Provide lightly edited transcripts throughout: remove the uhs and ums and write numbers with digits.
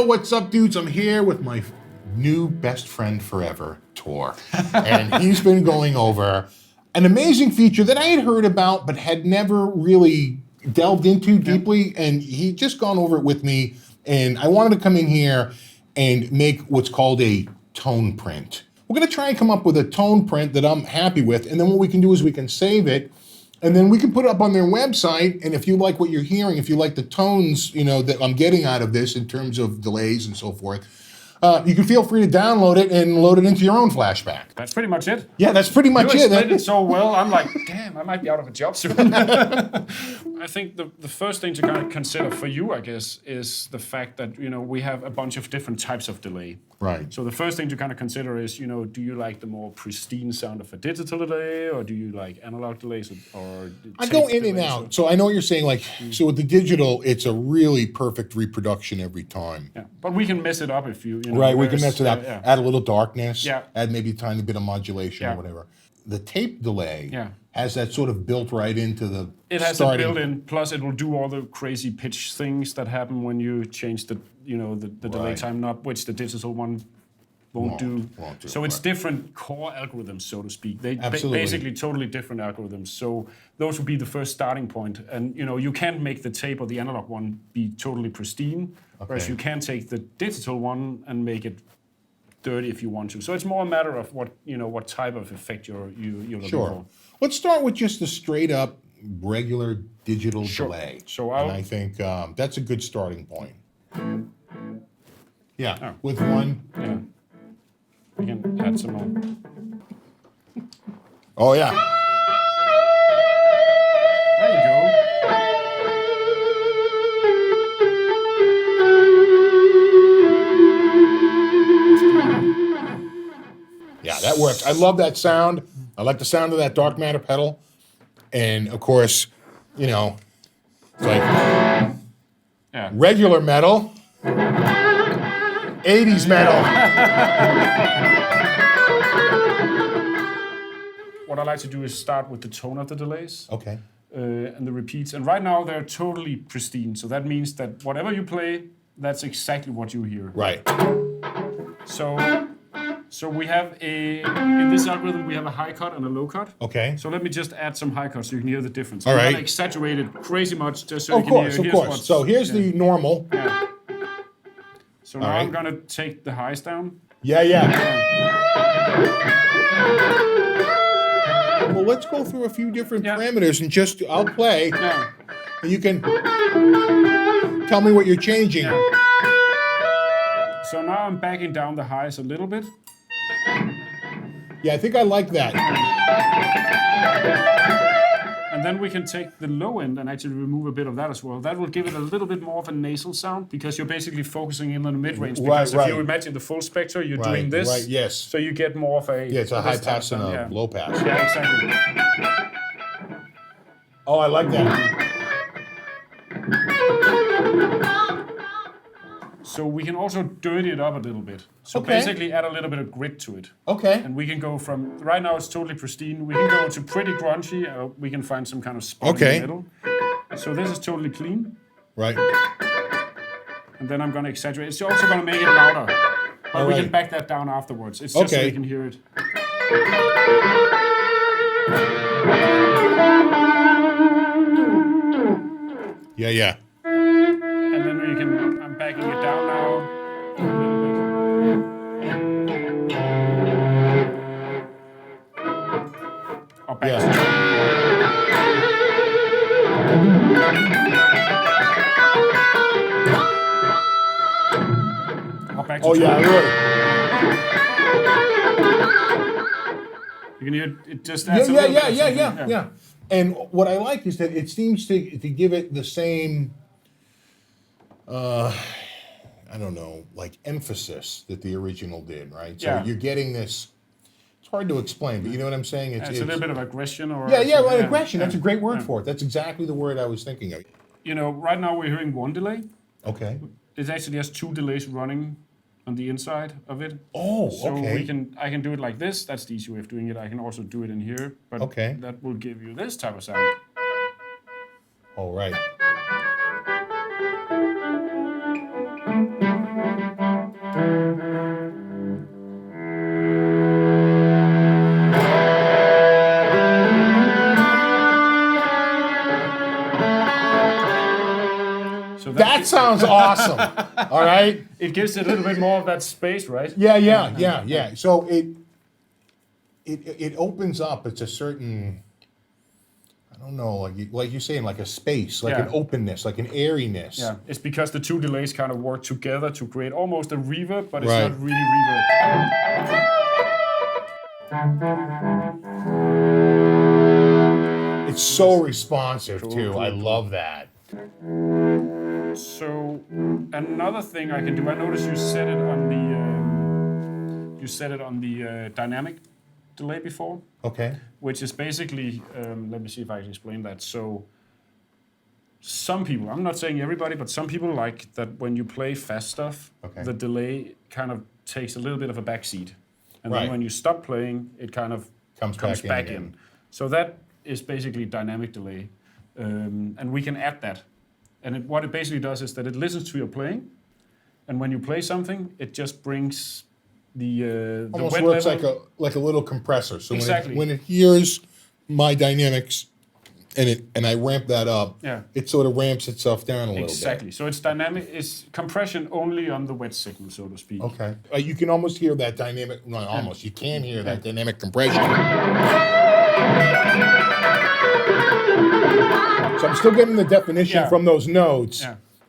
what's up, dudes? I'm here with my new best friend forever, Tore. And he's been going over an amazing feature that I had heard about but had never really delved into deeply. And he just gone over it with me. And I wanted to come in here and make what's called a tone print. We're going to try and come up with a tone print that I'm happy with. And then what we can do is we can save it. And then we can put it up on their website, and if you like what you're hearing, if you like the tones, you know, that I'm getting out of this in terms of delays and so forth, you can feel free to download it and load it into your own flashback. That's pretty much it. Yeah, that's pretty much it. You explained it so well, I'm like, damn, I might be out of a job soon. I think the first thing to kind of consider for you, I guess, is the fact that, you know, we have a bunch of different types of delay. Right. So the first thing to kind of consider is, you know, do you like the more pristine sound of a digital delay, or do you like analog delays, or I go in and out. So I know what you're saying, like, so with the digital, it's a really perfect reproduction every time. Yeah, but we can mess it up if you know. Right, we can mess it up. Add a little darkness. Yeah. Add maybe a tiny bit of modulation or whatever. The tape delay has that sort of built right into the It has starting. it built in. Plus, it will do all the crazy pitch things that happen when you change the, you know, the delay time knob, which the digital one won't do. So it's different core algorithms, so to speak. They basically totally different algorithms. So those would be the first starting point. And you know, you can't make the tape or the analog one be totally pristine, whereas you can take the digital one and make it dirty if you want to. So it's more a matter of what, you know, what type of effect you're looking for. Let's start with just a straight up regular digital delay. So and I think that's a good starting point. Yeah, with one. Yeah. We can add some more. Oh yeah. There you go. Yeah, that works. I love that sound. I like the sound of that dark matter pedal. And of course, you know, it's like regular metal, 80s metal. What I like to do is start with the tone of the delays. Okay. And the repeats. And right now they're totally pristine. So that means that whatever you play, that's exactly what you hear. Right. So we have in this algorithm, we have a high cut and a low cut. Okay. So let me just add some high cuts so you can hear the difference. All right. I'm not exaggerated crazy much just so you can hear. Of course. So here's the normal. Yeah. So now I'm going to take the highs down. Yeah. Well, let's go through a few different parameters and just, I'll play. Yeah. And you can tell me what you're changing. Yeah. So now I'm backing down the highs a little bit. Yeah, I think I like that. And then we can take the low end and actually remove a bit of that as well. That will give it a little bit more of a nasal sound because you're basically focusing in on the mid-range. Because if you imagine the full spectrum, you're doing this. Right, yes. So you get more of a... Yeah, it's a high pass and a low pass. Yeah, exactly. Oh, I like that. So we can also dirty it up a little bit. So basically add a little bit of grit to it. Okay. And we can go from, right now it's totally pristine, we can go to pretty grungy, we can find some kind of spot in the middle. So this is totally clean. Right. And then I'm going to exaggerate. It's also going to make it louder. But we can back that down afterwards. It's just so we can hear it. Yeah. And then we can, I'm backing it down now. Or back to really. You can hear it just adds Yeah. And what I like is that it seems to give it the same, I don't know, like emphasis that the original did, right? So you're getting this, it's hard to explain, but you know what I'm saying? It's a little bit of aggression. Aggression. That's a great word for it. That's exactly the word I was thinking of. You know, right now we're hearing one delay. Okay. It actually has two delays running on the inside of it. Oh, so I can do it like this. That's the easy way of doing it. I can also do it in here, but that will give you this type of sound. All right. That sounds awesome. All right. It gives it a little bit more of that space, right? Yeah. So it opens up. It's a certain, I don't know, like you're saying, like a space, like an openness, like an airiness. Yeah, it's because the two delays kind of work together to create almost a reverb, but it's not really reverb. It's so responsive too. I love that. So another thing I can do, I noticed you set it on the dynamic delay before. Okay. Which is basically, let me see if I can explain that. So some people, I'm not saying everybody, but some people like that when you play fast stuff, the delay kind of takes a little bit of a backseat. And then when you stop playing, it kind of comes back in. So that is basically dynamic delay. And we can add that. And what it basically does is that it listens to your playing. And when you play something, it just brings the almost wet works level. like a little compressor. So Exactly. when it hears my dynamics and I ramp that up, it sort of ramps itself down a little bit. Exactly. So it's dynamic. It's compression only on the wet signal, so to speak. Okay. You can almost hear that dynamic. Not almost. You can hear that dynamic compression. So I'm still getting the definition from those notes,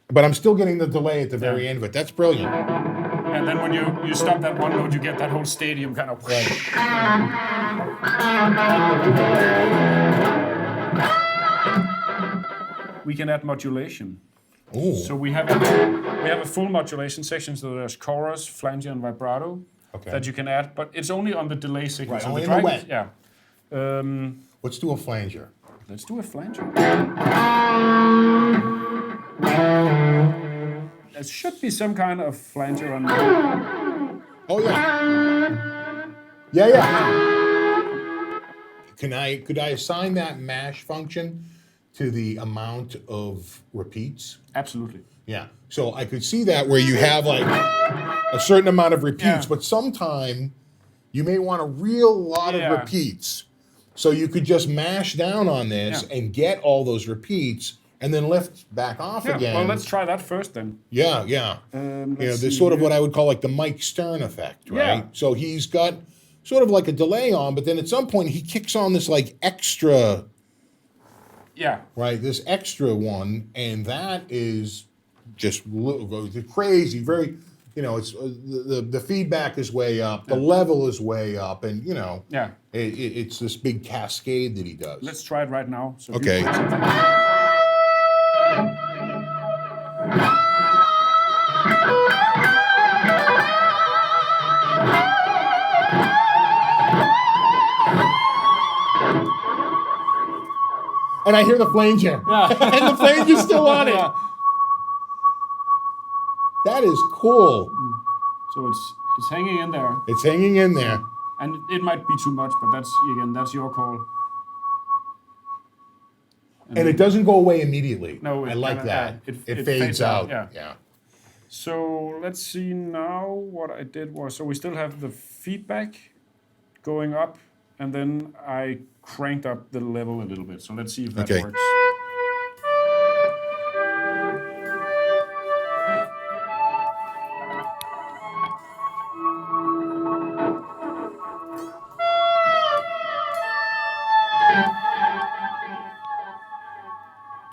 but I'm still getting the delay at the very end of it. That's brilliant. And then when you stop that one note, you get that whole stadium kind of. We can add modulation. Ooh. So we have a full modulation section. So there's chorus, flanger, and vibrato that you can add, but it's only on the delay signal. Right, so only in the wet. Yeah. Let's do a flanger. Let's do a flanger. There should be some kind of flanger on there. Oh yeah. Could I assign that mash function to the amount of repeats? Absolutely. Yeah. So I could see that where you have like a certain amount of repeats, but sometime you may want a real lot of repeats. So you could just mash down on this and get all those repeats and then lift back off again. Well, let's try that first then. Yeah. There's sort of what I would call like the Mike Stern effect, right? Yeah. So he's got sort of like a delay on, but then at some point he kicks on this like extra, right? This extra one, and that is just crazy, very, it's the feedback is way up, the level is way up, and it's this big cascade that he does. Let's try it right now. So okay. And I hear the flanger. And the flanger's still on it. That is cool. So it's hanging in there. It's hanging in there. And it might be too much, but that's your call. And it doesn't go away immediately. No, I like that. It fades out. Yeah. So let's see now. What I did was, so we still have the feedback going up, and then I cranked up the level a little bit. So let's see if that works.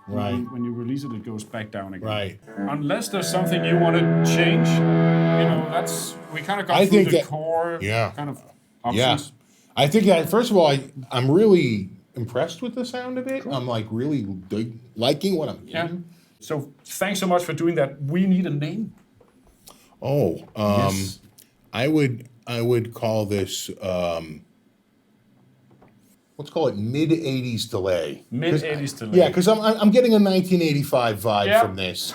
Right. When you release it, it goes back down again. Right. Unless there's something you want to change, we kind of got through the core kind of options. Yeah. I think that, first of all, I'm really impressed with the sound of it. Cool. I'm like really liking what I'm hearing. Yeah. So thanks so much for doing that. We need a name. Oh, yes. I would call this, let's call it mid-'80s delay. Mid-'80s delay. Yeah, because I'm getting a 1985 vibe from this.